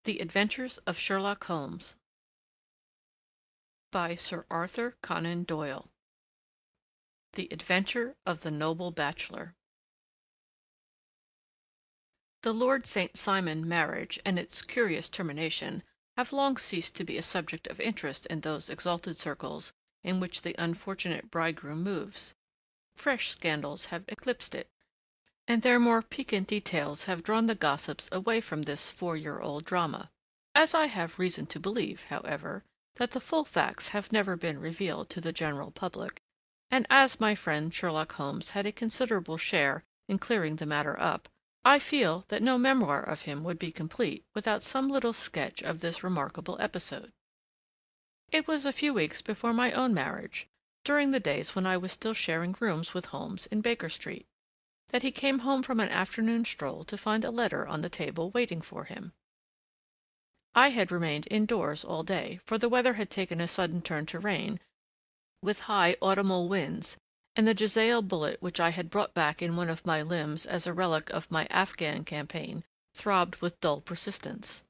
The Adventures of Sherlock Holmes by Sir Arthur Conan Doyle. The Adventure of the Noble Bachelor. The Lord St. Simon marriage and its curious termination have long ceased to be a subject of interest in those exalted circles in which the unfortunate bridegroom moves. Fresh scandals have eclipsed it, and their more piquant details have drawn the gossips away from this 4-year-old drama. As I have reason to believe, however, that the full facts have never been revealed to the general public, and as my friend Sherlock Holmes had a considerable share in clearing the matter up, I feel that no memoir of him would be complete without some little sketch of this remarkable episode. It was a few weeks before my own marriage, during the days when I was still sharing rooms with Holmes in Baker Street, that he came home from an afternoon stroll to find a letter on the table waiting for him. I had remained indoors all day, for the weather had taken a sudden turn to rain, with high autumnal winds, and the Jezail bullet which I had brought back in one of my limbs as a relic of my Afghan campaign throbbed with dull persistence.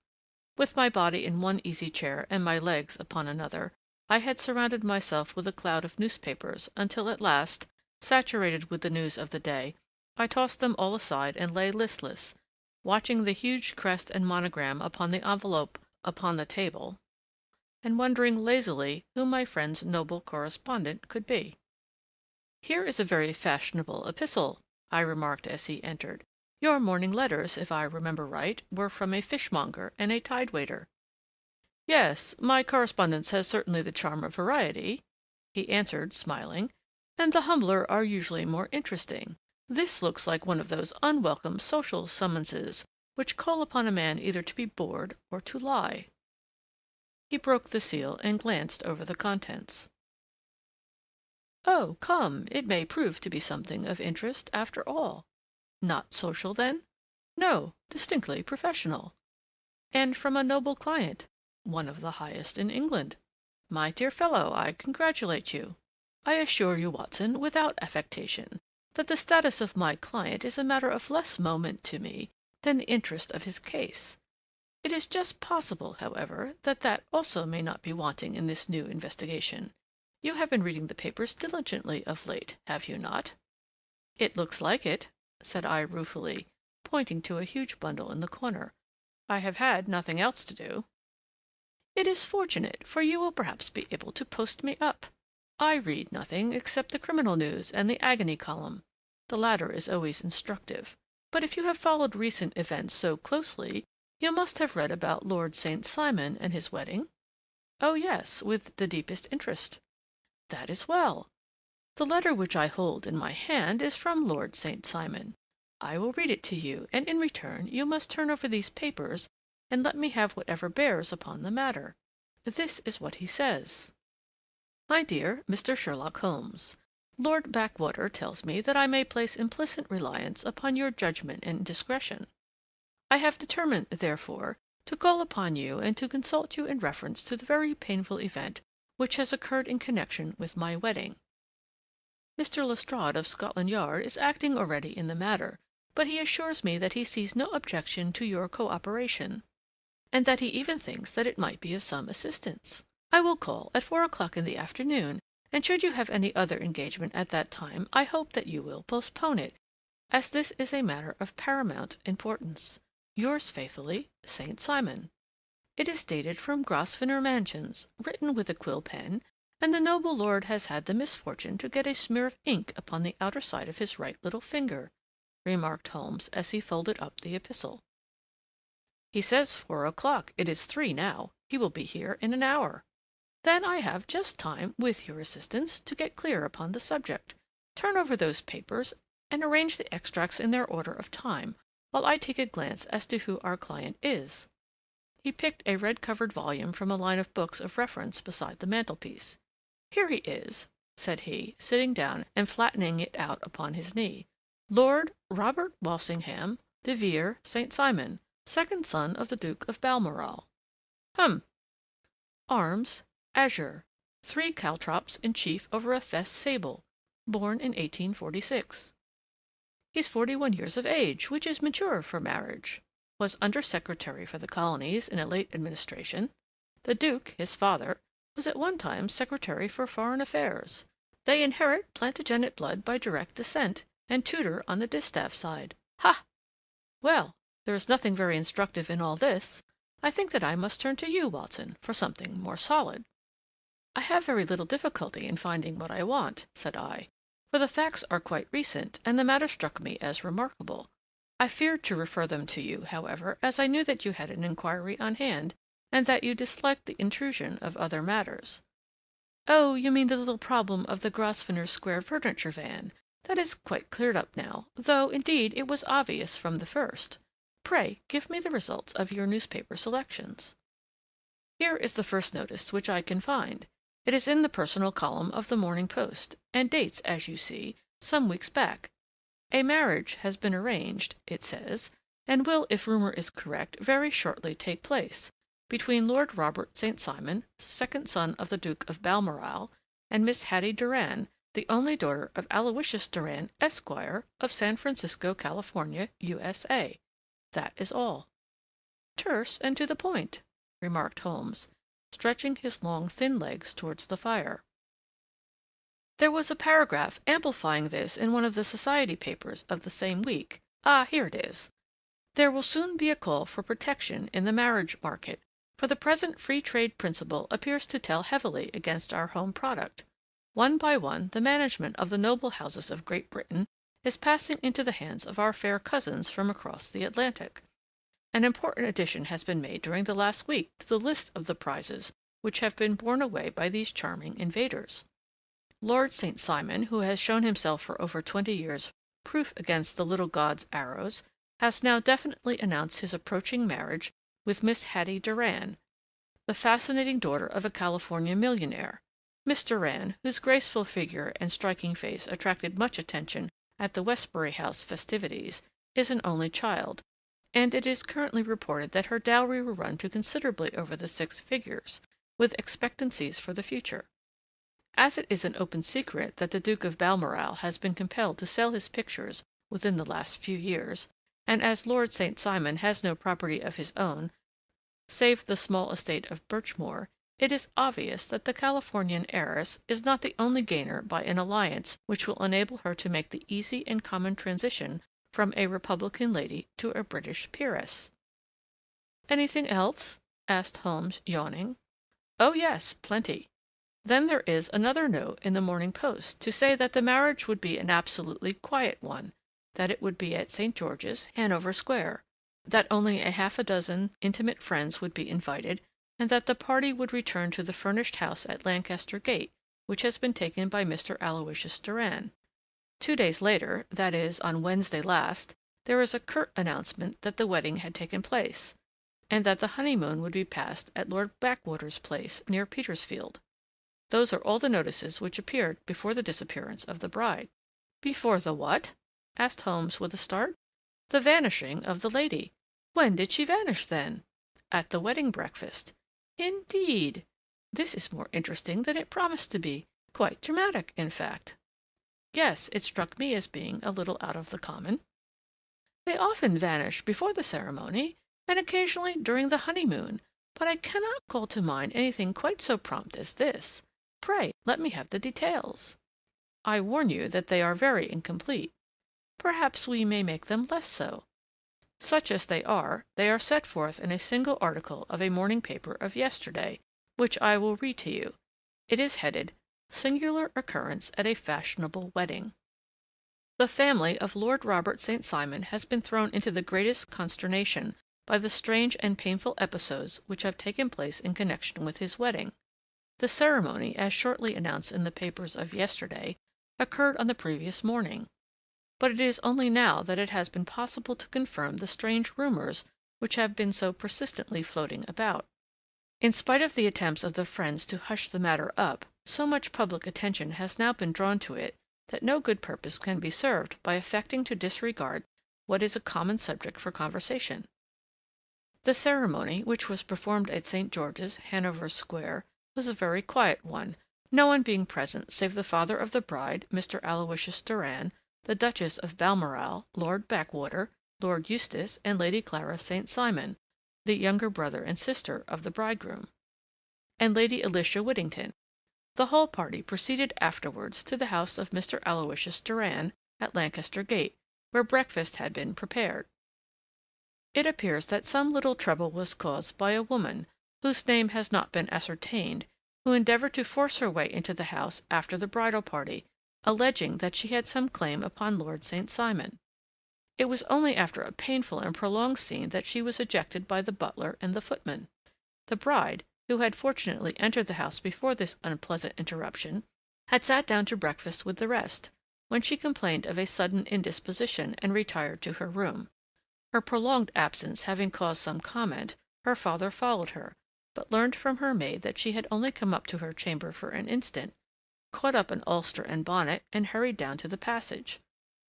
With my body in one easy chair and my legs upon another, I had surrounded myself with a cloud of newspapers until at last, saturated with the news of the day, I tossed them all aside and lay listless, watching the huge crest and monogram upon the envelope upon the table, and wondering lazily who my friend's noble correspondent could be. "Here is a very fashionable epistle," I remarked as he entered. "Your morning letters, if I remember right, were from a fishmonger and a tide-waiter." "Yes, my correspondence has certainly the charm of variety," he answered, smiling, "and the humbler are usually more interesting. This looks like one of those unwelcome social summonses which call upon a man either to be bored or to lie." He broke the seal and glanced over the contents. "Oh, come, it may prove to be something of interest after all. Not social, then? No, distinctly professional. And from a noble client, one of the highest in England. My dear fellow, I congratulate you. I assure you, Watson, without affectation, that the status of my client is a matter of less moment to me than the interest of his case. It is just possible, however, that that also may not be wanting in this new investigation. You have been reading the papers diligently of late, have you not?" "It looks like it," said I ruefully, pointing to a huge bundle in the corner. "I have had nothing else to do." "It is fortunate, for you will perhaps be able to post me up. I read nothing except the criminal news and the agony column. The latter is always instructive. But if you have followed recent events so closely, you must have read about Lord St. Simon and his wedding?" "Oh, yes, with the deepest interest." "That is well. The letter which I hold in my hand is from Lord St. Simon. I will read it to you, and in return you must turn over these papers and let me have whatever bears upon the matter. This is what he says: "My dear Mr. Sherlock Holmes, Lord Backwater tells me that I may place implicit reliance upon your judgment and discretion. I have determined, therefore, to call upon you and to consult you in reference to the very painful event which has occurred in connection with my wedding. Mr. Lestrade of Scotland Yard is acting already in the matter, but he assures me that he sees no objection to your cooperation, and that he even thinks that it might be of some assistance. I will call at 4 o'clock in the afternoon, and should you have any other engagement at that time, I hope that you will postpone it, as this is a matter of paramount importance. Yours faithfully, St. Simon." It is dated from Grosvenor Mansions, written with a quill pen, and the noble lord has had the misfortune to get a smear of ink upon the outer side of his right little finger, remarked Holmes as he folded up the epistle. "He says 4 o'clock. It is 3 now. He will be here in an hour. Then I have just time, with your assistance, to get clear upon the subject. Turn over those papers and arrange the extracts in their order of time, while I take a glance as to who our client is." He picked a red-covered volume from a line of books of reference beside the mantelpiece. "Here he is," said he, sitting down and flattening it out upon his knee. "Lord Robert Walsingham de Vere St. Simon, second son of the Duke of Balmoral. Hum. Arms, azure. 3 caltrops in chief over a fess sable. Born in 1846. He's 41 years of age, which is mature for marriage. was Under-Secretary for the Colonies in a late administration. The Duke, his father, was at one time Secretary for Foreign Affairs. They inherit Plantagenet blood by direct descent, and Tudor on the distaff side. Ha! Well, there is nothing very instructive in all this. I think that I must turn to you, Watson, for something more solid. I have very little difficulty in finding what I want, said I, for the facts are quite recent, and the matter struck me as remarkable. I feared to refer them to you, however, as I knew that you had an inquiry on hand, and that you disliked the intrusion of other matters. Oh, you mean the little problem of the Grosvenor Square furniture van. That is quite cleared up now, though, indeed, it was obvious from the first. Pray, give me the results of your newspaper selections. Here is the first notice which I can find. It is in the personal column of the Morning Post, and dates, as you see, some weeks back. A marriage has been arranged, it says, and will, if rumour is correct, very shortly take place, between Lord Robert St. Simon, second son of the Duke of Balmoral, and Miss Hatty Doran, the only daughter of Aloysius Doran, Esquire, of San Francisco, California, USA. That is all. Terse and to the point, remarked Holmes, stretching his long, thin legs towards the fire. There was a paragraph amplifying this in one of the society papers of the same week. Ah, here it is. There will soon be a call for protection in the marriage market, for the present free trade principle appears to tell heavily against our home product. One by one, the management of the noble houses of Great Britain is passing into the hands of our fair cousins from across the Atlantic. An important addition has been made during the last week to the list of the prizes which have been borne away by these charming invaders. Lord St. Simon, who has shown himself for over 20 years proof against the little god's arrows, has now definitely announced his approaching marriage with Miss Hatty Doran, the fascinating daughter of a California millionaire. Miss Doran, whose graceful figure and striking face attracted much attention at the Westbury House festivities, is an only child, and it is currently reported that her dowry will run to considerably over the 6 figures, with expectancies for the future. As it is an open secret that the Duke of Balmoral has been compelled to sell his pictures within the last few years, and as Lord St. Simon has no property of his own, save the small estate of Birchmoor, it is obvious that the Californian heiress is not the only gainer by an alliance which will enable her to make the easy and common transition from a Republican lady to a British peeress. "Anything else?" asked Holmes, yawning. "Oh, yes, plenty. Then there is another note in the Morning Post to say that the marriage would be an absolutely quiet one, that it would be at St. George's, Hanover Square, that only a half a dozen intimate friends would be invited, and that the party would return to the furnished house at Lancaster Gate, which has been taken by Mr. Aloysius Doran. 2 days later, that is, on Wednesday last, there is a curt announcement that the wedding had taken place, and that the honeymoon would be passed at Lord Backwater's place near Petersfield. Those are all the notices which appeared before the disappearance of the bride." "Before the what?" asked Holmes with a start. "The vanishing of the lady. When did she vanish, then?" "At the wedding breakfast." "Indeed! This is more interesting than it promised to be. Quite dramatic, in fact." "Yes, it struck me as being a little out of the common." "They often vanish before the ceremony, and occasionally during the honeymoon, but I cannot call to mind anything quite so prompt as this. Pray, let me have the details." "I warn you that they are very incomplete." "Perhaps we may make them less so." "Such as they are set forth in a single article of a morning paper of yesterday, which I will read to you. It is headed, 'Singular Occurrence at a Fashionable Wedding.' The family of Lord Robert St. Simon has been thrown into the greatest consternation by the strange and painful episodes which have taken place in connection with his wedding. The ceremony, as shortly announced in the papers of yesterday, occurred on the previous morning, but it is only now that it has been possible to confirm the strange rumors which have been so persistently floating about. In spite of the attempts of the friends to hush the matter up, so much public attention has now been drawn to it that no good purpose can be served by affecting to disregard what is a common subject for conversation. The ceremony, which was performed at St. George's, Hanover Square, was a very quiet one, no one being present save the father of the bride, Mr. Aloysius Doran, the Duchess of Balmoral, Lord Backwater, Lord Eustace, and Lady Clara St. Simon, the younger brother and sister of the bridegroom, and Lady Alicia Whittington. The whole party proceeded afterwards to the house of Mr. Aloysius Doran at Lancaster Gate, where breakfast had been prepared. It appears that some little trouble was caused by a woman, whose name has not been ascertained, who endeavoured to force her way into the house after the bridal party, alleging that she had some claim upon Lord St. Simon. It was only after a painful and prolonged scene that she was ejected by the butler and the footman. The bride, who had fortunately entered the house before this unpleasant interruption, had sat down to breakfast with the rest, when she complained of a sudden indisposition and retired to her room. Her prolonged absence having caused some comment, her father followed her, but learned from her maid that she had only come up to her chamber for an instant, caught up an ulster and bonnet, and hurried down to the passage.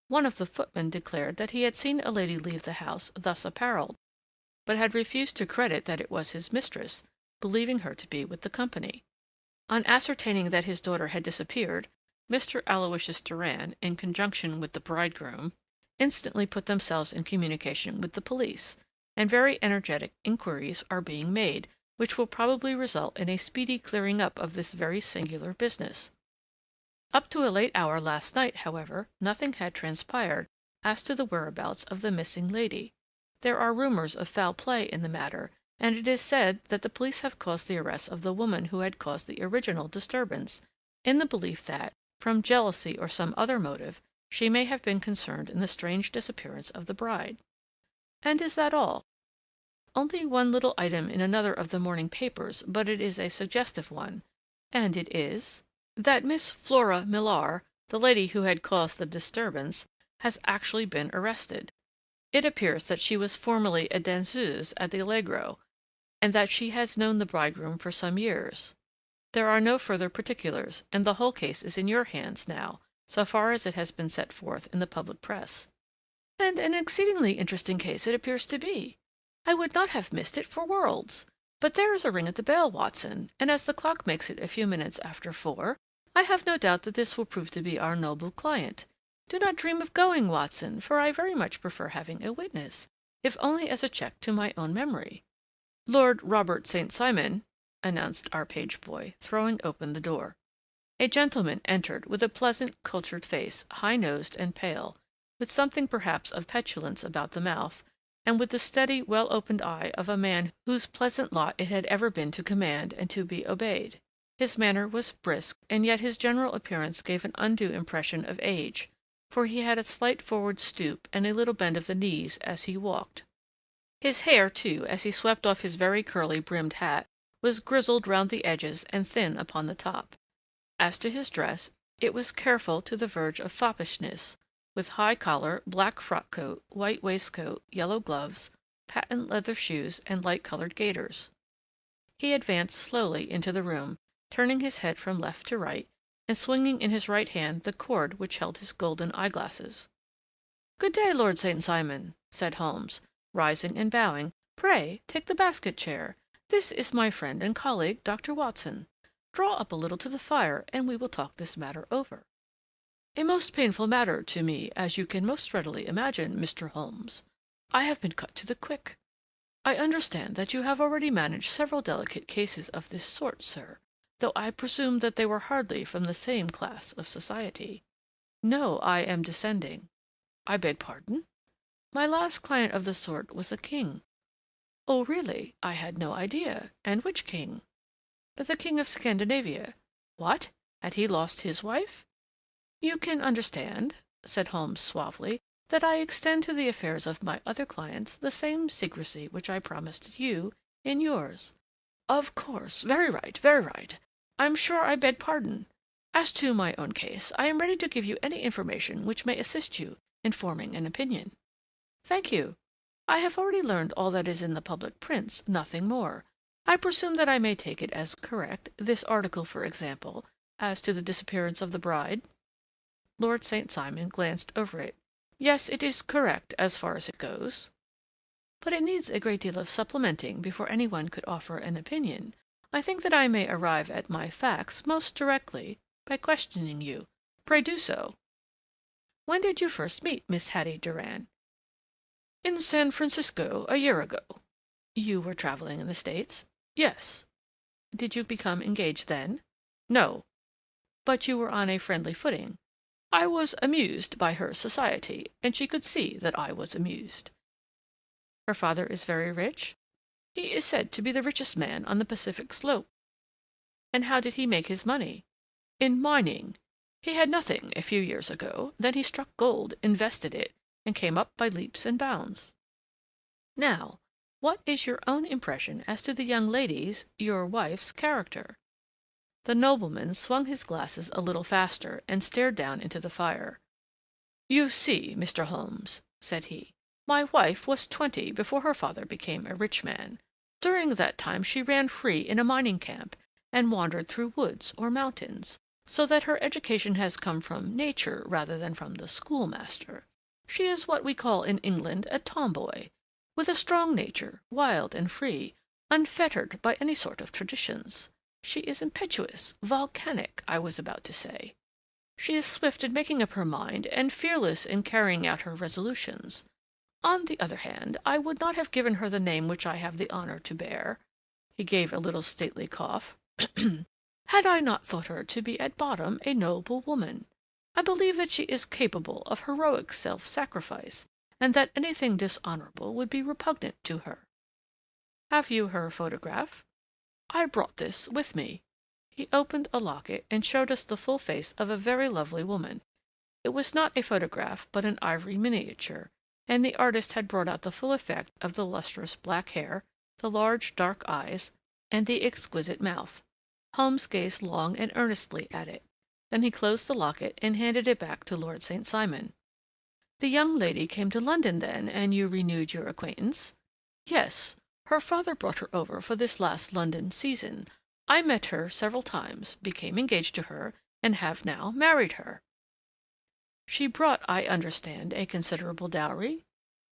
One of the footmen declared that he had seen a lady leave the house thus apparelled, but had refused to credit that it was his mistress, believing her to be with the company. On ascertaining that his daughter had disappeared, Mr. Aloysius Doran, in conjunction with the bridegroom, instantly put themselves in communication with the police, and very energetic inquiries are being made, which will probably result in a speedy clearing up of this very singular business. Up to a late hour last night, however, nothing had transpired as to the whereabouts of the missing lady. There are rumors of foul play in the matter, and it is said that the police have caused the arrest of the woman who had caused the original disturbance, in the belief that, from jealousy or some other motive, she may have been concerned in the strange disappearance of the bride. And is that all? Only one little item in another of the morning papers, but it is a suggestive one, and it is that Miss Flora Millar, the lady who had caused the disturbance, has actually been arrested. It appears that she was formerly a danseuse at the Allegro, and that she has known the bridegroom for some years. There are no further particulars, and the whole case is in your hands now, so far as it has been set forth in the public press. And an exceedingly interesting case it appears to be. I would not have missed it for worlds. But there is a ring at the bell, Watson, and as the clock makes it a few minutes after 4, I have no doubt that this will prove to be our noble client. Do not dream of going, Watson, for I very much prefer having a witness, if only as a check to my own memory. Lord Robert St. Simon, announced our page boy, throwing open the door. A gentleman entered with a pleasant, cultured face, high-nosed and pale, with something perhaps of petulance about the mouth, and with the steady, well-opened eye of a man whose pleasant lot it had ever been to command and to be obeyed. His manner was brisk, and yet his general appearance gave an undue impression of age, for he had a slight forward stoop and a little bend of the knees as he walked. His hair, too, as he swept off his very curly brimmed hat, was grizzled round the edges and thin upon the top. As to his dress, it was careful to the verge of foppishness, with high collar, black frock-coat, white waistcoat, yellow gloves, patent leather shoes, and light-colored gaiters. He advanced slowly into the room, turning his head from left to right, and swinging in his right hand the cord which held his golden eyeglasses. "Good day, Lord St. Simon," said Holmes, rising and bowing. "Pray take the basket chair. This is my friend and colleague, Dr. Watson. Draw up a little to the fire, and we will talk this matter over." "A most painful matter to me, as you can most readily imagine, Mr. Holmes. I have been cut to the quick. I understand that you have already managed several delicate cases of this sort, sir, though I presume that they were hardly from the same class of society." "No, I am descending." "I beg pardon?" "My last client of the sort was a king." "Oh, really? I had no idea. And which king?" "The King of Scandinavia." "What? Had he lost his wife?" "You can understand," said Holmes suavely, "that I extend to the affairs of my other clients the same secrecy which I promised you in yours." "Of course. Very right, very right. I'm sure I beg pardon. As to my own case, I am ready to give you any information which may assist you in forming an opinion." "Thank you. I have already learned all that is in the public prints, nothing more. I presume that I may take it as correct, this article, for example, as to the disappearance of the bride?" Lord St. Simon glanced over it. "Yes, it is correct as far as it goes." "But it needs a great deal of supplementing before any one could offer an opinion. I think that I may arrive at my facts most directly by questioning you. Pray do so." "When did you first meet Miss Hatty Doran?" "In San Francisco a year ago." "You were traveling in the States?" "Yes." "Did you become engaged then?" "No." "But you were on a friendly footing?" "I was amused by her society, and she could see that I was amused." "Her father is very rich?" "He is said to be the richest man on the Pacific slope." "And how did he make his money?" "In mining. He had nothing a few years ago, then he struck gold, invested it, and came up by leaps and bounds." "Now, what is your own impression as to the young lady's, your wife's, character?" The nobleman swung his glasses a little faster and stared down into the fire. "You see, Mr. Holmes," said he, "my wife was 20 before her father became a rich man. During that time she ran free in a mining camp and wandered through woods or mountains, so that her education has come from nature rather than from the schoolmaster. She is what we call in England a tomboy, with a strong nature, wild and free, unfettered by any sort of traditions. She is impetuous, volcanic, I was about to say. She is swift in making up her mind and fearless in carrying out her resolutions. On the other hand, I would not have given her the name which I have the honor to bear," he gave a little stately cough, "had I not thought her to be at bottom a noble woman. I believe that she is capable of heroic self-sacrifice, and that anything dishonorable would be repugnant to her." "Have you her photograph?" "I brought this with me." He opened a locket and showed us the full face of a very lovely woman. It was not a photograph, but an ivory miniature, and the artist had brought out the full effect of the lustrous black hair, the large dark eyes, and the exquisite mouth. Holmes gazed long and earnestly at it. Then he closed the locket and handed it back to Lord St. Simon. "The young lady came to London then, and you renewed your acquaintance?" "Yes. Her father brought her over for this last London season. I met her several times, became engaged to her, and have now married her." "She brought, I understand, a considerable dowry?"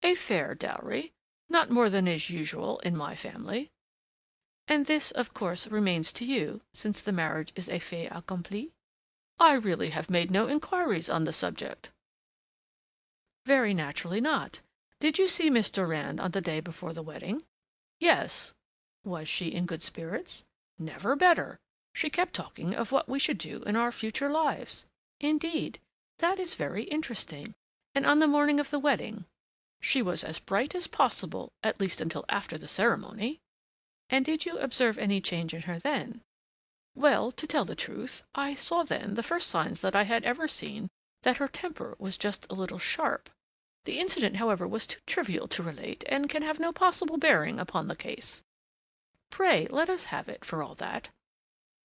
"A fair dowry. Not more than is usual in my family." "And this, of course, remains to you, since the marriage is a fait accompli?" "I really have made no inquiries on the subject." "Very naturally not. Did you see Miss Doran on the day before the wedding?" "Yes." "Was she in good spirits?" "Never better. She kept talking of what we should do in our future lives." "Indeed. That is very interesting. And on the morning of the wedding?" "She was as bright as possible, at least until after the ceremony." "And did you observe any change in her then?" "Well, to tell the truth, I saw then the first signs that I had ever seen that her temper was just a little sharp. The incident, however, was too trivial to relate, and can have no possible bearing upon the case." "Pray let us have it, for all that."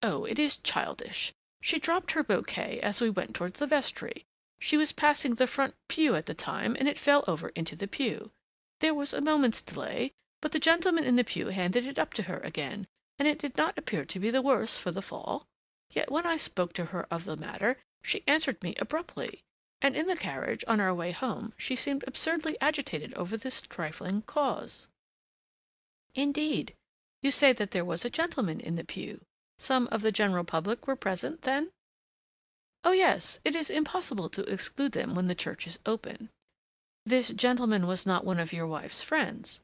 "Oh, it is childish. She dropped her bouquet as we went towards the vestry. She was passing the front pew at the time, and it fell over into the pew. There was a moment's delay, but the gentleman in the pew handed it up to her again, and it did not appear to be the worse for the fall. Yet when I spoke to her of the matter, she answered me abruptly, and in the carriage, on our way home, she seemed absurdly agitated over this trifling cause." "Indeed. You say that there was a gentleman in the pew. Some of the general public were present, then?" "Oh, yes. It is impossible to exclude them when the church is open." "This gentleman was not one of your wife's friends?"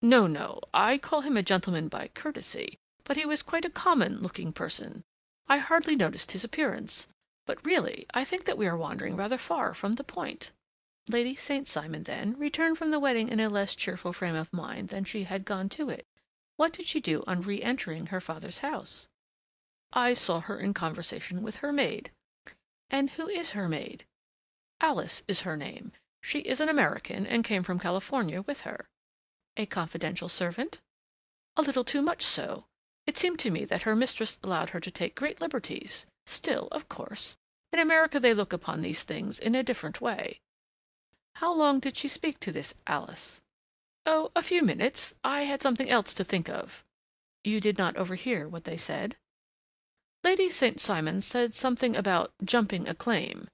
"No, no. I call him a gentleman by courtesy, but he was quite a common-looking person. I hardly noticed his appearance. But really, I think that we are wandering rather far from the point." Lady St. Simon, then, returned from the wedding in a less cheerful frame of mind than she had gone to it. What did she do on re-entering her father's house? "I saw her in conversation with her maid." "And who is her maid?" "Alice is her name. She is an American, and came from California with her." "A confidential servant?" "A little too much so. It seemed to me that her mistress allowed her to take great liberties. Still, of course, in America they look upon these things in a different way." "How long did she speak to this Alice?" "Oh, a few minutes. I had something else to think of." "You did not overhear what they said?" "Lady St. Simon said something about jumping a claim.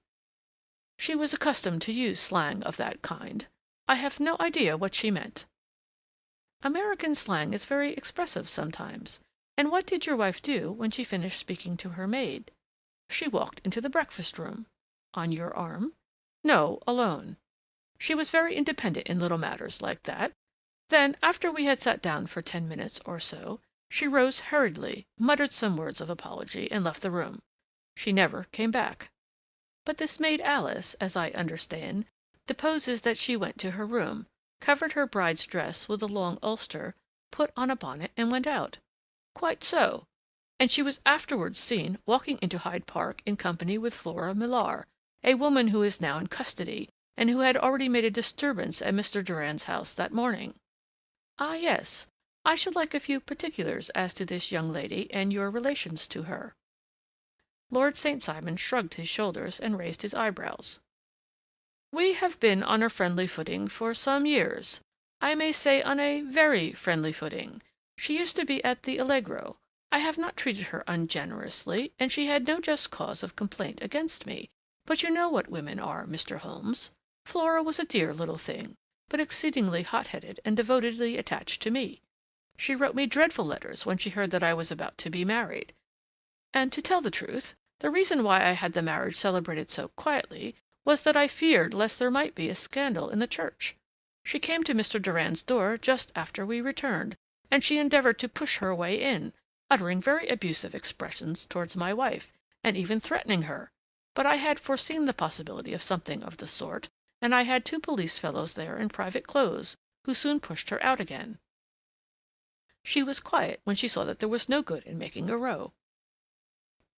She was accustomed to use slang of that kind. I have no idea what she meant." "American slang is very expressive sometimes. And what did your wife do when she finished speaking to her maid?" "She walked into the breakfast room." "On your arm?" "No, alone." She was very independent in little matters like that. Then, after we had sat down for 10 minutes or so, she rose hurriedly, muttered some words of apology, and left the room. She never came back. But this maid Alice, as I understand, deposes that she went to her room, covered her bride's dress with a long ulster, put on a bonnet, and went out. Quite so. And she was afterwards seen walking into Hyde Park in company with Flora Millar, a woman who is now in custody, and who had already made a disturbance at Mr. Doran's house that morning. Ah, yes. I should like a few particulars as to this young lady and your relations to her." Lord St. Simon shrugged his shoulders and raised his eyebrows. "We have been on a friendly footing for some years. I may say on a very friendly footing. She used to be at the Allegro. I have not treated her ungenerously, and she had no just cause of complaint against me. But you know what women are, Mr. Holmes. Flora was a dear little thing, but exceedingly hot-headed and devotedly attached to me. She wrote me dreadful letters when she heard that I was about to be married. And to tell the truth, the reason why I had the marriage celebrated so quietly was that I feared lest there might be a scandal in the church. She came to Mr. Doran's door just after we returned, and she endeavored to push her way in, uttering very abusive expressions towards my wife, and even threatening her. But I had foreseen the possibility of something of the sort, and I had 2 police fellows there in private clothes, who soon pushed her out again. She was quiet when she saw that there was no good in making a row."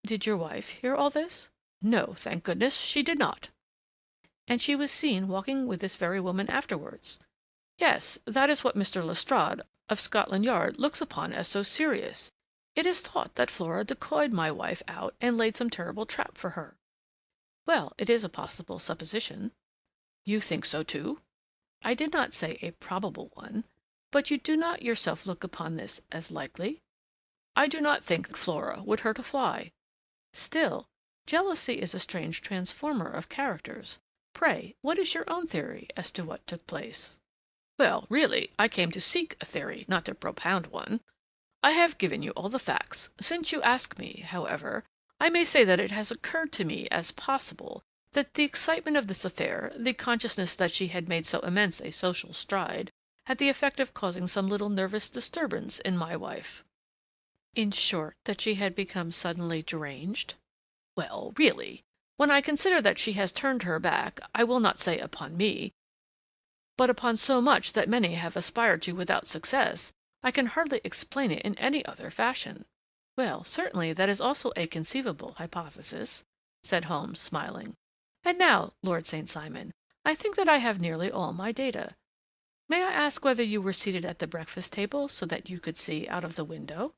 "Did your wife hear all this?" "No, thank goodness, she did not." "And she was seen walking with this very woman afterwards?" "Yes, that is what Mr. Lestrade, of Scotland Yard, looks upon as so serious. It is thought that Flora decoyed my wife out and laid some terrible trap for her." "Well, it is a possible supposition." "You think so, too?" "I did not say a probable one. But you do not yourself look upon this as likely?" "I do not think Flora would hurt a fly." "Still, jealousy is a strange transformer of characters. Pray, what is your own theory as to what took place?" "Well, really, I came to seek a theory, not to propound one. I have given you all the facts. Since you ask me, however, I may say that it has occurred to me as possible that the excitement of this affair, the consciousness that she had made so immense a social stride, had the effect of causing some little nervous disturbance in my wife." "In short, that she had become suddenly deranged?" "Well, really, when I consider that she has turned her back, I will not say upon me, but upon so much that many have aspired to without success, I can hardly explain it in any other fashion." "Well, certainly that is also a conceivable hypothesis," said Holmes, smiling. "And now, Lord St. Simon, I think that I have nearly all my data. May I ask whether you were seated at the breakfast table so that you could see out of the window?"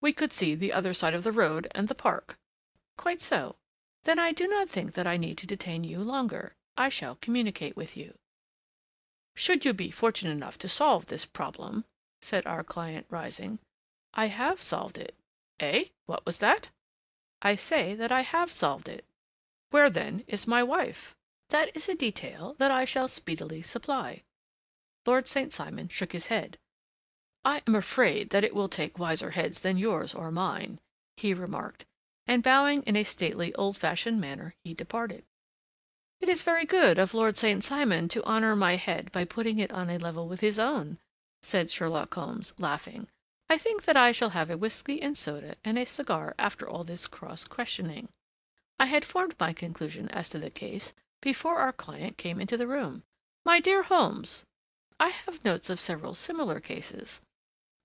"We could see the other side of the road and the park." "Quite so. Then I do not think that I need to detain you longer. I shall communicate with you." "Should you be fortunate enough to solve this problem," said our client, rising. "I have solved it." "Eh? What was that?" "I say that I have solved it." "Where, then, is my wife?" "That is a detail that I shall speedily supply." Lord St. Simon shook his head. "I am afraid that it will take wiser heads than yours or mine," he remarked, and bowing in a stately, old-fashioned manner, he departed. "It is very good of Lord St. Simon to honor my head by putting it on a level with his own," said Sherlock Holmes, laughing. "I think that I shall have a whiskey and soda and a cigar after all this cross-questioning." I had formed my conclusion as to the case before our client came into the room. "My dear Holmes, I have notes of several similar cases,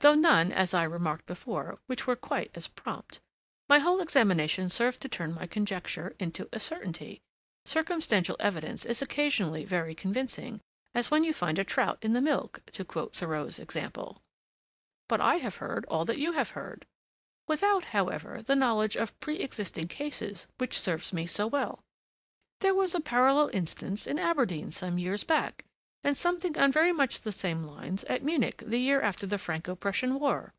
though none, as I remarked before, which were quite as prompt. My whole examination served to turn my conjecture into a certainty. Circumstantial evidence is occasionally very convincing, as when you find a trout in the milk, to quote Thoreau's example. But I have heard all that you have heard, without, however, the knowledge of pre-existing cases which serves me so well. There was a parallel instance in Aberdeen some years back, and something on very much the same lines at Munich the year after the Franco-Prussian War.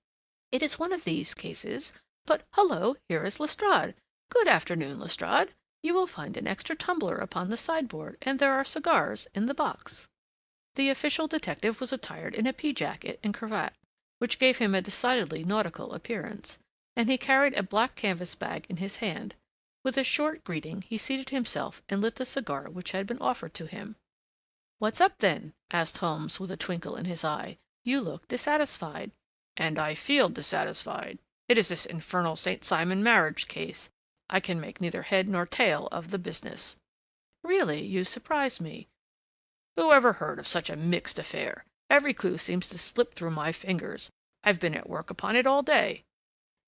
It is one of these cases, but hullo, here is Lestrade. Good afternoon, Lestrade. You will find an extra tumbler upon the sideboard, and there are cigars in the box." The official detective was attired in a pea-jacket and cravat, which gave him a decidedly nautical appearance, and he carried a black canvas bag in his hand. With a short greeting he seated himself and lit the cigar which had been offered to him. "What's up, then?" asked Holmes with a twinkle in his eye. "You look dissatisfied." "And I feel dissatisfied. It is this infernal St. Simon marriage case. I can make neither head nor tail of the business." "Really, you surprise me." "Who ever heard of such a mixed affair? Every clue seems to slip through my fingers. I've been at work upon it all day."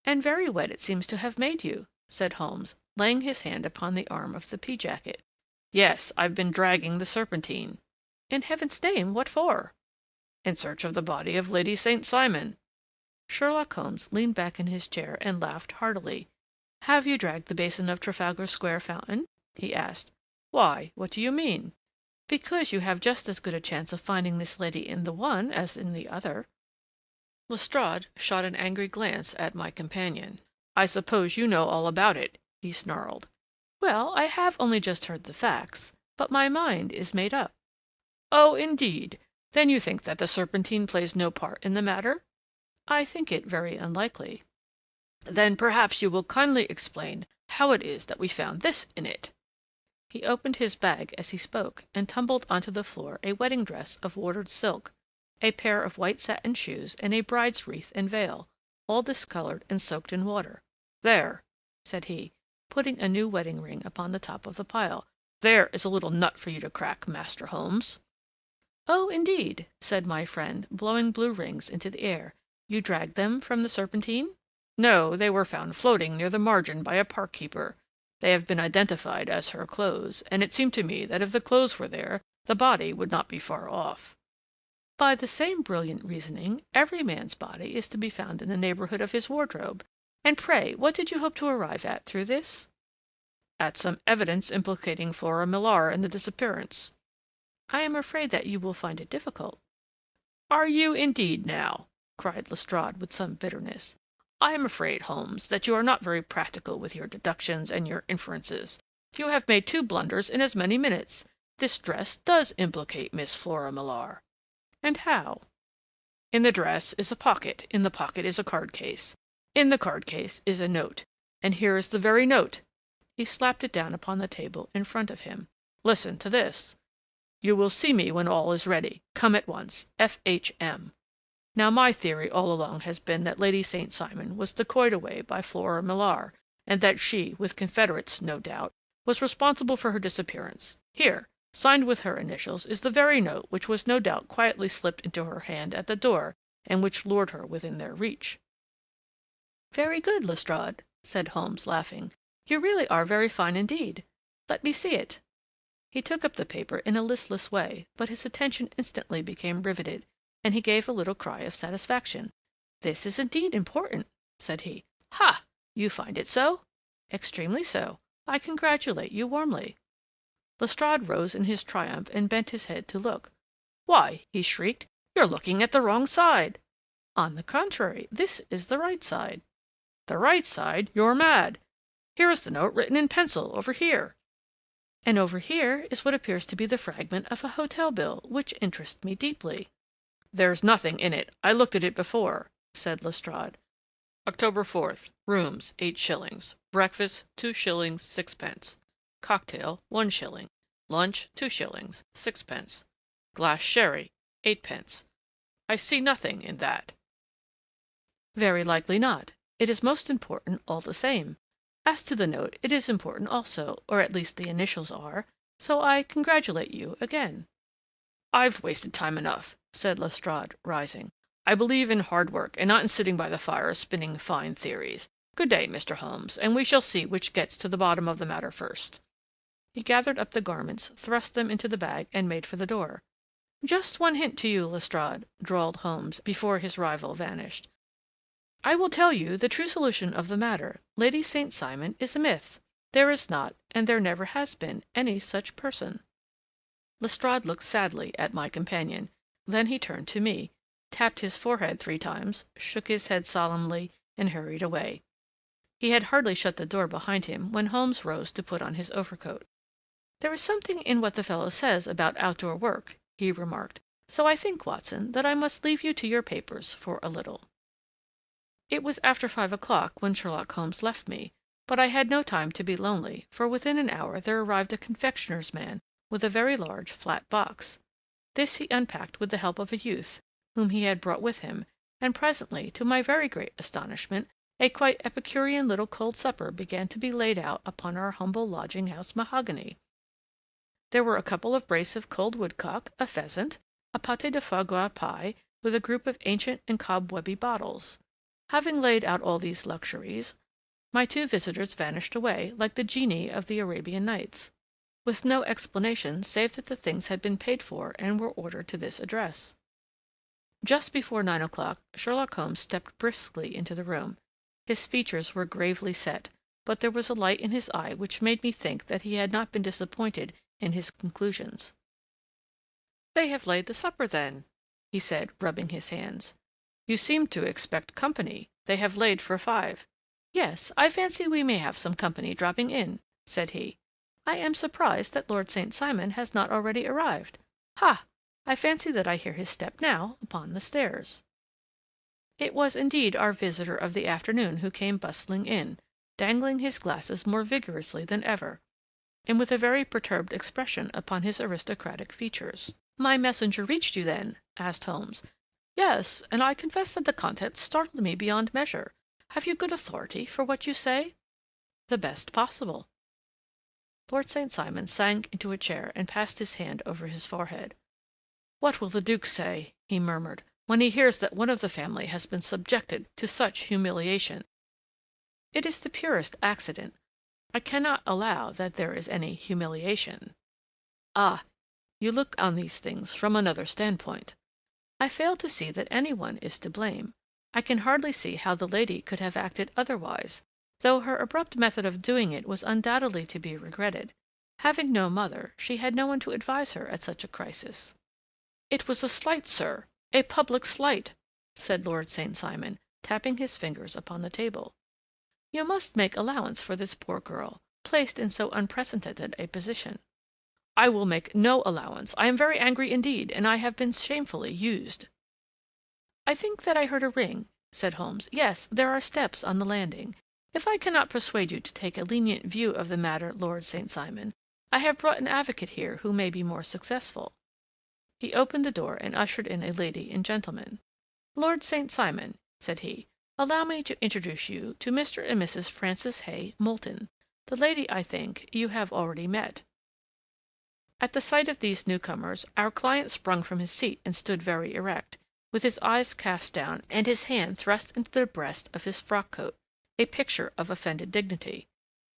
"And very wet it seems to have made you," said Holmes, laying his hand upon the arm of the pea-jacket. "Yes, I've been dragging the Serpentine." "In heaven's name, what for?" "In search of the body of Lady St. Simon." Sherlock Holmes leaned back in his chair and laughed heartily. "Have you dragged the basin of Trafalgar Square fountain?" he asked. "Why, what do you mean?" "Because you have just as good a chance of finding this lady in the one as in the other." Lestrade shot an angry glance at my companion. "I suppose you know all about it," he snarled. "Well, I have only just heard the facts, but my mind is made up." "Oh, indeed! Then you think that the Serpentine plays no part in the matter?" "I think it very unlikely." "Then perhaps you will kindly explain how it is that we found this in it." He opened his bag as he spoke, and tumbled onto the floor a wedding dress of watered silk, a pair of white satin shoes, and a bride's wreath and veil, all discolored and soaked in water. "There," said he, putting a new wedding ring upon the top of the pile. "There is a little nut for you to crack, Master Holmes." "Oh, indeed," said my friend, blowing blue rings into the air. "You dragged them from the Serpentine?" "No, they were found floating near the margin by a park keeper. They have been identified as her clothes, and it seemed to me that if the clothes were there, the body would not be far off." "By the same brilliant reasoning, every man's body is to be found in the neighborhood of his wardrobe. And pray, what did you hope to arrive at through this?" "At some evidence implicating Flora Millar in the disappearance." "I am afraid that you will find it difficult." "Are you indeed, now?" cried Lestrade with some bitterness. "I am afraid, Holmes, that you are not very practical with your deductions and your inferences. You have made two blunders in as many minutes. This dress does implicate Miss Flora Millar." "And how?" "In the dress is a pocket. In the pocket is a card case. In the card case is a note. And here is the very note." He slapped it down upon the table in front of him. "Listen to this. 'You will see me when all is ready. Come at once. F.H.M.' Now, my theory all along has been that Lady St. Simon was decoyed away by Flora Millar, and that she, with confederates, no doubt, was responsible for her disappearance. Here, signed with her initials, is the very note which was no doubt quietly slipped into her hand at the door, and which lured her within their reach." "Very good, Lestrade," said Holmes, laughing. "You really are very fine indeed. Let me see it." He took up the paper in a listless way, but his attention instantly became riveted, and he gave a little cry of satisfaction. "This is indeed important," said he. "Ha! You find it so?" "Extremely so. I congratulate you warmly." Lestrade rose in his triumph and bent his head to look. "Why," he shrieked, "you're looking at the wrong side." "On the contrary, this is the right side." "The right side? You're mad. Here is the note written in pencil, over here." "And over here is what appears to be the fragment of a hotel bill, which interests me deeply." "There's nothing in it. I looked at it before," said Lestrade. "October 4th. Rooms, 8 shillings. Breakfast, 2 shillings, 6 pence. Cocktail, 1 shilling. Lunch, 2 shillings, 6 pence. Glass sherry, 8 pence. I see nothing in that." "Very likely not. It is most important all the same. As to the note, it is important also, or at least the initials are, so I congratulate you again." "I've wasted time enough," said Lestrade, rising. "I believe in hard work, and not in sitting by the fire spinning fine theories. Good day, Mr. Holmes, and we shall see which gets to the bottom of the matter first." He gathered up the garments, thrust them into the bag, and made for the door. "Just one hint to you, Lestrade," drawled Holmes, before his rival vanished. "I will tell you the true solution of the matter. Lady St. Simon is a myth. There is not, and there never has been, any such person." Lestrade looked sadly at my companion. Then he turned to me, tapped his forehead 3 times, shook his head solemnly, and hurried away. He had hardly shut the door behind him when Holmes rose to put on his overcoat. "There is something in what the fellow says about outdoor work," he remarked, "so I think, Watson, that I must leave you to your papers for a little." It was after 5 o'clock when Sherlock Holmes left me, but I had no time to be lonely, for within an hour there arrived a confectioner's man with a very large flat box. This he unpacked with the help of a youth, whom he had brought with him, and presently, to my very great astonishment, a quite Epicurean little cold supper began to be laid out upon our humble lodging-house mahogany. There were a couple of brace of cold woodcock, a pheasant, a pâté de foie gras pie, with a group of ancient and cobwebby bottles. Having laid out all these luxuries, my two visitors vanished away, like the genii of the Arabian Nights, with no explanation save that the things had been paid for and were ordered to this address. Just before 9 o'clock, Sherlock Holmes stepped briskly into the room. His features were gravely set, but there was a light in his eye which made me think that he had not been disappointed in his conclusions. "They have laid the supper, then," he said, rubbing his hands. "You seem to expect company. They have laid for 5. "Yes, I fancy we may have some company dropping in," said he. "I am surprised that Lord St. Simon has not already arrived. Ha! I fancy that I hear his step now upon the stairs." It was indeed our visitor of the afternoon who came bustling in, dangling his glasses more vigorously than ever, and with a very perturbed expression upon his aristocratic features. "My messenger reached you, then?" asked Holmes. "Yes, and I confess that the contents startled me beyond measure. Have you good authority for what you say?" "The best possible." Lord St. Simon sank into a chair and passed his hand over his forehead. "What will the Duke say," he murmured, "when he hears that one of the family has been subjected to such humiliation?" "It is the purest accident. I cannot allow that there is any humiliation." "Ah, you look on these things from another standpoint." "I fail to see that any one is to blame. I can hardly see how the lady could have acted otherwise, though her abrupt method of doing it was undoubtedly to be regretted. Having no mother, she had no one to advise her at such a crisis." "It was a slight, sir, a public slight," said Lord St. Simon, tapping his fingers upon the table. "You must make allowance for this poor girl, placed in so unprecedented a position." "I will make no allowance. I am very angry indeed, and I have been shamefully used." "I think that I heard a ring," said Holmes. "Yes, there are steps on the landing. If I cannot persuade you to take a lenient view of the matter, Lord St. Simon, I have brought an advocate here who may be more successful." He opened the door and ushered in a lady and gentleman. "Lord St. Simon," said he, "allow me to introduce you to Mr. and Mrs. Francis Hay Moulton. The lady, I think, you have already met." At the sight of these newcomers, our client sprung from his seat and stood very erect, with his eyes cast down and his hand thrust into the breast of his frock-coat, a picture of offended dignity.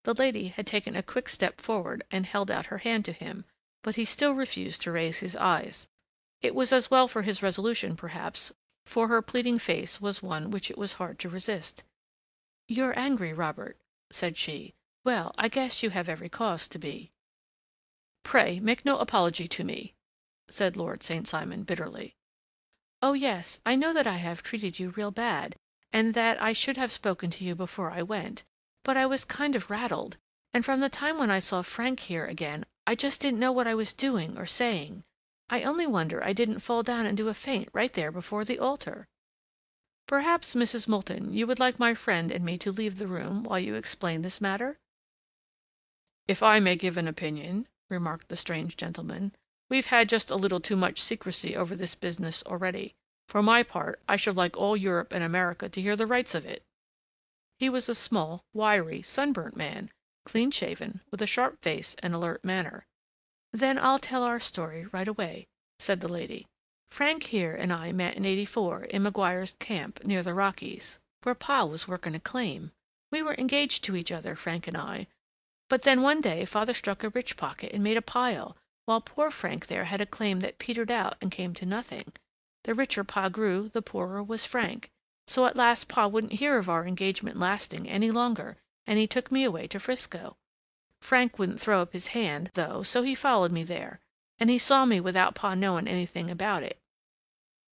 The lady had taken a quick step forward and held out her hand to him, but he still refused to raise his eyes. It was as well for his resolution, perhaps, for her pleading face was one which it was hard to resist. "You're angry, Robert," said she. "Well, I guess you have every cause to be." "Pray make no apology to me," said Lord St. Simon bitterly. "Oh, yes, I know that I have treated you real bad, and that I should have spoken to you before I went, but I was kind of rattled, and from the time when I saw Frank here again, I just didn't know what I was doing or saying. I only wonder I didn't fall down and do a faint right there before the altar." "Perhaps, Mrs. Moulton, you would like my friend and me to leave the room while you explain this matter?" "If I may give an opinion," remarked the strange gentleman, "we've had just a little too much secrecy over this business already. For my part, I should like all Europe and America to hear the rights of it." He was a small, wiry, sunburnt man, clean-shaven, with a sharp face and alert manner. "Then I'll tell our story right away," said the lady. "Frank here and I met in '84 in Maguire's camp near the Rockies, where Pa was working a claim. We were engaged to each other, Frank and I, but then one day father struck a rich pocket and made a pile, while poor Frank there had a claim that petered out and came to nothing. The richer Pa grew, the poorer was Frank. So at last Pa wouldn't hear of our engagement lasting any longer, and he took me away to Frisco. Frank wouldn't throw up his hand, though, so he followed me there, and he saw me without Pa knowing anything about it.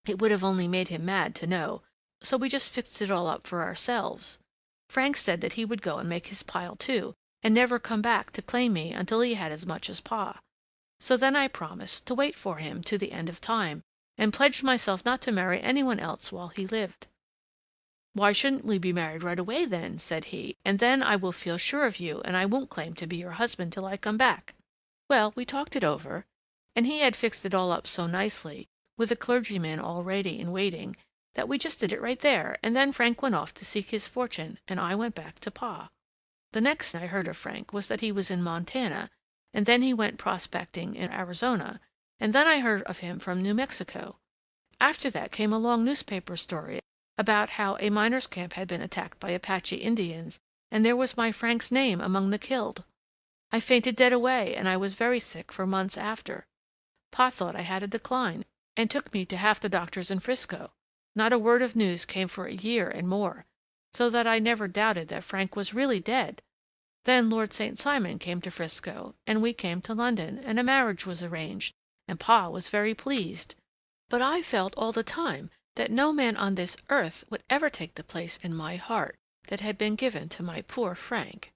It would have only made him mad to know, so we just fixed it all up for ourselves. Frank said that he would go and make his pile too, and never come back to claim me until he had as much as Pa. So then I promised to wait for him to the end of time, and pledged myself not to marry anyone else while he lived. "Why shouldn't we be married right away, then?" said he, "and then I will feel sure of you, and I won't claim to be your husband till I come back." Well, we talked it over, and he had fixed it all up so nicely, with a clergyman all ready in waiting, that we just did it right there, and then Frank went off to seek his fortune, and I went back to Pa. The next I heard of Frank was that he was in Montana, and then he went prospecting in Arizona, and then I heard of him from New Mexico. After that came a long newspaper story about how a miners' camp had been attacked by Apache Indians, and there was my Frank's name among the killed. I fainted dead away, and I was very sick for months after. Pa thought I had a decline, and took me to half the doctors in Frisco. Not a word of news came for a year and more, so that I never doubted that Frank was really dead. Then Lord St. Simon came to Frisco, and we came to London, and a marriage was arranged, and Pa was very pleased. But I felt all the time that no man on this earth would ever take the place in my heart that had been given to my poor Frank.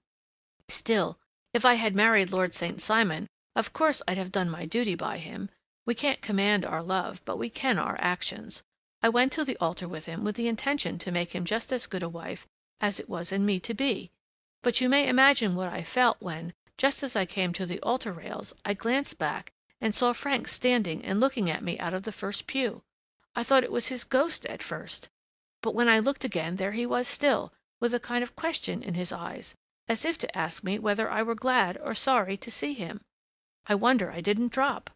Still, if I had married Lord St. Simon, of course I'd have done my duty by him. We can't command our love, but we can our actions. I went to the altar with him with the intention to make him just as good a wife as it was in me to be. But you may imagine what I felt when, just as I came to the altar rails, I glanced back and saw Frank standing and looking at me out of the first pew. I thought it was his ghost at first, but when I looked again there he was still, with a kind of question in his eyes, as if to ask me whether I were glad or sorry to see him. I wonder I didn't drop.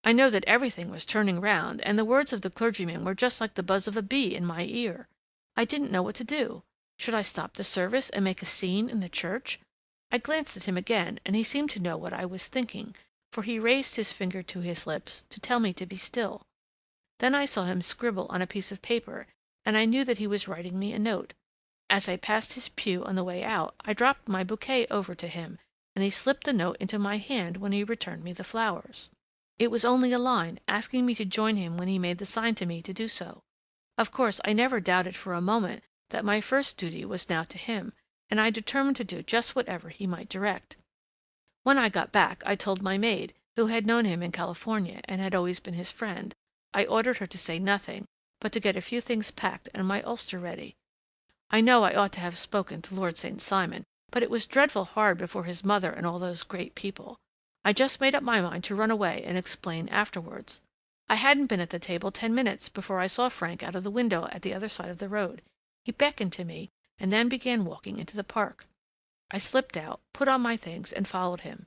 I know that everything was turning round, and the words of the clergyman were just like the buzz of a bee in my ear. I didn't know what to do. Should I stop the service and make a scene in the church? I glanced at him again, and he seemed to know what I was thinking, for he raised his finger to his lips to tell me to be still. Then I saw him scribble on a piece of paper, and I knew that he was writing me a note. As I passed his pew on the way out, I dropped my bouquet over to him, and he slipped the note into my hand when he returned me the flowers. It was only a line, asking me to join him when he made the sign to me to do so. Of course, I never doubted for a moment that my first duty was now to him, and I determined to do just whatever he might direct. When I got back, I told my maid, who had known him in California and had always been his friend. I ordered her to say nothing, but to get a few things packed and my ulster ready. I know I ought to have spoken to Lord St. Simon, but it was dreadful hard before his mother and all those great people. I just made up my mind to run away and explain afterwards. I hadn't been at the table 10 minutes before I saw Frank out of the window at the other side of the road. He beckoned to me, and then began walking into the park. I slipped out, put on my things, and followed him.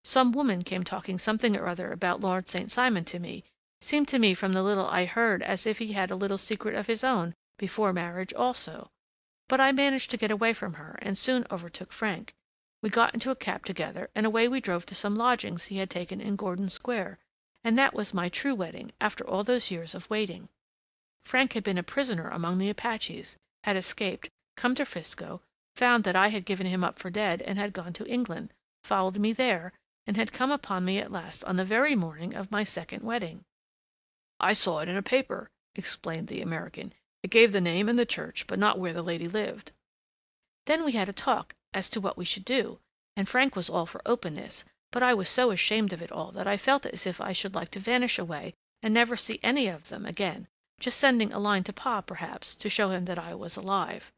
Some woman came talking something or other about Lord St. Simon to me. Seemed to me from the little I heard as if he had a little secret of his own before marriage also. But I managed to get away from her, and soon overtook Frank. We got into a cab together, and away we drove to some lodgings he had taken in Gordon Square, and that was my true wedding after all those years of waiting. Frank had been a prisoner among the Apaches, had escaped, come to Frisco, found that I had given him up for dead and had gone to England, followed me there, and had come upon me at last on the very morning of my second wedding. "I saw it in a paper," explained the American. "It gave the name and the church, but not where the lady lived." Then we had a talk as to what we should do, and Frank was all for openness, but I was so ashamed of it all that I felt as if I should like to vanish away and never see any of them again, just sending a line to Pa, perhaps, to show him that I was alive.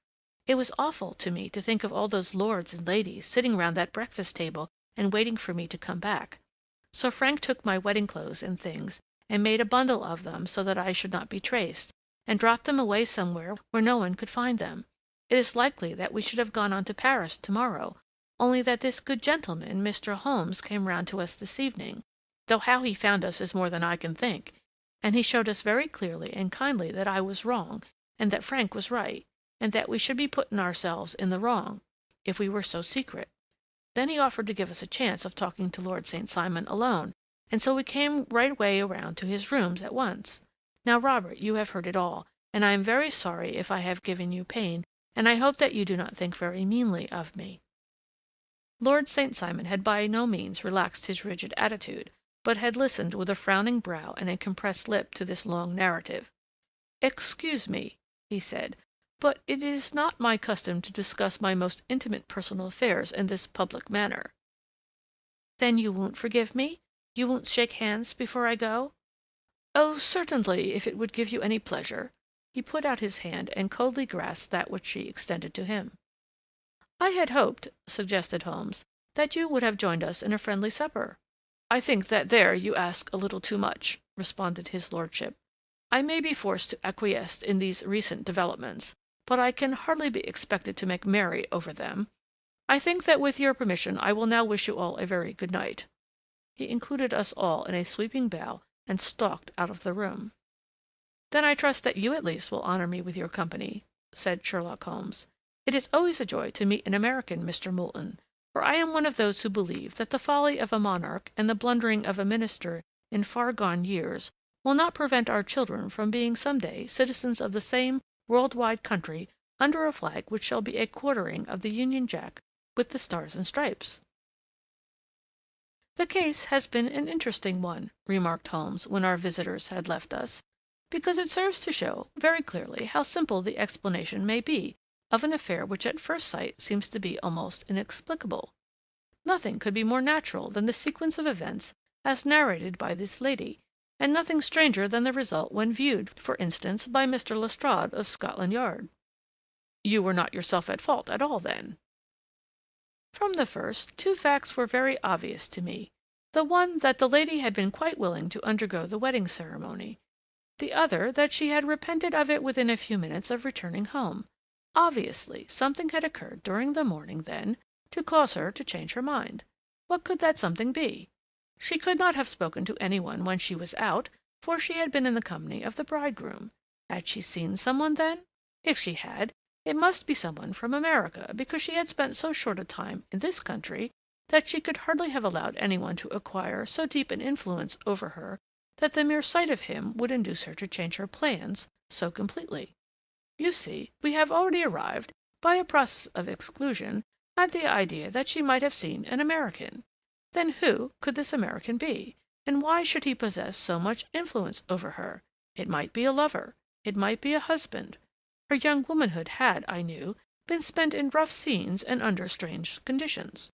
It was awful to me to think of all those lords and ladies sitting round that breakfast table and waiting for me to come back. So Frank took my wedding clothes and things, and made a bundle of them so that I should not be traced, and dropped them away somewhere where no one could find them. It is likely that we should have gone on to Paris to-morrow, only that this good gentleman, Mr. Holmes, came round to us this evening, though how he found us is more than I can think, and he showed us very clearly and kindly that I was wrong, and that Frank was right, and that we should be putting ourselves in the wrong, if we were so secret. Then he offered to give us a chance of talking to Lord St. Simon alone, and so we came right way around to his rooms at once. Now, Robert, you have heard it all, and I am very sorry if I have given you pain, and I hope that you do not think very meanly of me." Lord St. Simon had by no means relaxed his rigid attitude, but had listened with a frowning brow and a compressed lip to this long narrative. "Excuse me," he said, "but it is not my custom to discuss my most intimate personal affairs in this public manner." "Then you won't forgive me? You won't shake hands before I go?" "Oh, certainly, if it would give you any pleasure." He put out his hand and coldly grasped that which she extended to him. "I had hoped," suggested Holmes, "that you would have joined us in a friendly supper." "I think that there you ask a little too much," responded his lordship. "I may be forced to acquiesce in these recent developments, but I can hardly be expected to make merry over them. I think that with your permission I will now wish you all a very good night." He included us all in a sweeping bow and stalked out of the room. "Then I trust that you at least will honor me with your company," said Sherlock Holmes. "It is always a joy to meet an American, Mr. Moulton, for I am one of those who believe that the folly of a monarch and the blundering of a minister in far-gone years will not prevent our children from being some day citizens of the same world-wide country under a flag which shall be a quartering of the Union Jack with the Stars and Stripes." "The case has been an interesting one," remarked Holmes when our visitors had left us, "because it serves to show very clearly how simple the explanation may be of an affair which at first sight seems to be almost inexplicable. Nothing could be more natural than the sequence of events as narrated by this lady, and nothing stranger than the result when viewed, for instance, by Mr. Lestrade of Scotland Yard." "You were not yourself at fault at all, then?" "From the first, two facts were very obvious to me. The one that the lady had been quite willing to undergo the wedding ceremony. The other that she had repented of it within a few minutes of returning home. Obviously, something had occurred during the morning, then, to cause her to change her mind. What could that something be? She could not have spoken to any one when she was out, for she had been in the company of the bridegroom. Had she seen some one, then? If she had, it must be some one from America, because she had spent so short a time in this country that she could hardly have allowed any one to acquire so deep an influence over her that the mere sight of him would induce her to change her plans so completely. You see, we have already arrived, by a process of exclusion, at the idea that she might have seen an American. Then who could this American be, and why should he possess so much influence over her? It might be a lover. It might be a husband. Her young womanhood had, I knew, been spent in rough scenes and under strange conditions.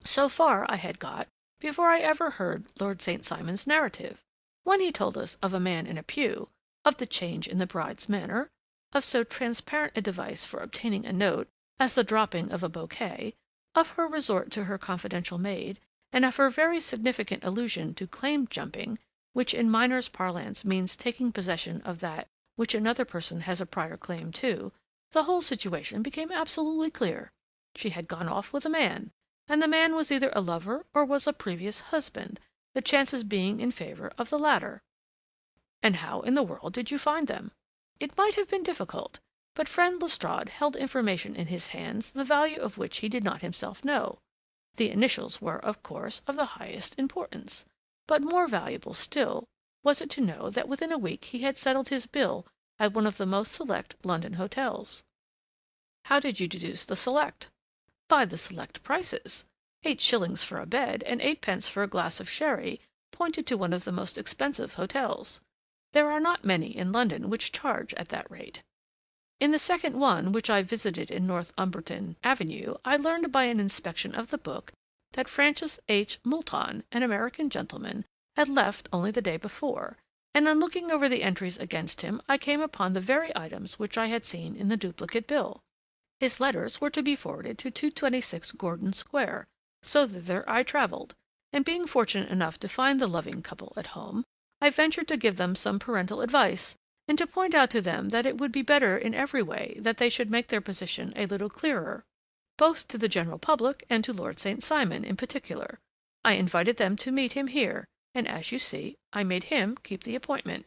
So far I had got before I ever heard Lord St. Simon's narrative, when he told us of a man in a pew, of the change in the bride's manner, of so transparent a device for obtaining a note as the dropping of a bouquet, of her resort to her confidential maid, and of her very significant allusion to claim-jumping, which in miners' parlance means taking possession of that which another person has a prior claim to. The whole situation became absolutely clear. She had gone off with a man, and the man was either a lover or was a previous husband, the chances being in favor of the latter. And how in the world did you find them? It might have been difficult, but friend Lestrade held information in his hands the value of which he did not himself know. The initials were, of course, of the highest importance, but more valuable still was it to know that within a week he had settled his bill at one of the most select London hotels. How did you deduce the select? By the select prices. 8 shillings for a bed and 8 pence for a glass of sherry pointed to one of the most expensive hotels. There are not many in London which charge at that rate. In the second one, which I visited in Northumberton Avenue, I learned by an inspection of the book that Francis H. Moulton, an American gentleman, had left only the day before, and on looking over the entries against him I came upon the very items which I had seen in the duplicate bill. His letters were to be forwarded to 226 Gordon Square, so thither I travelled, and being fortunate enough to find the loving couple at home, I ventured to give them some parental advice, and to point out to them that it would be better in every way that they should make their position a little clearer, both to the general public and to Lord St. Simon in particular. I invited them to meet him here, and as you see, I made him keep the appointment."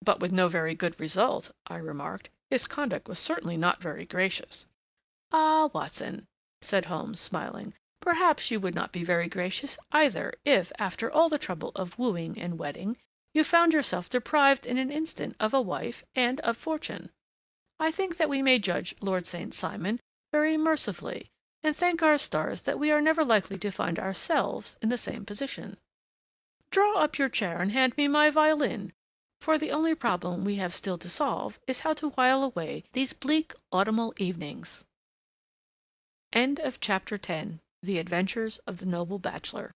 "But with no very good result," I remarked. "His conduct was certainly not very gracious." "Ah, Watson," said Holmes, smiling, "perhaps you would not be very gracious either if, after all the trouble of wooing and wedding, you found yourself deprived in an instant of a wife and of fortune. I think that we may judge Lord St. Simon very mercifully, and thank our stars that we are never likely to find ourselves in the same position. Draw up your chair and hand me my violin, for the only problem we have still to solve is how to while away these bleak autumnal evenings." End of Chapter 10. The Adventures of the Noble Bachelor.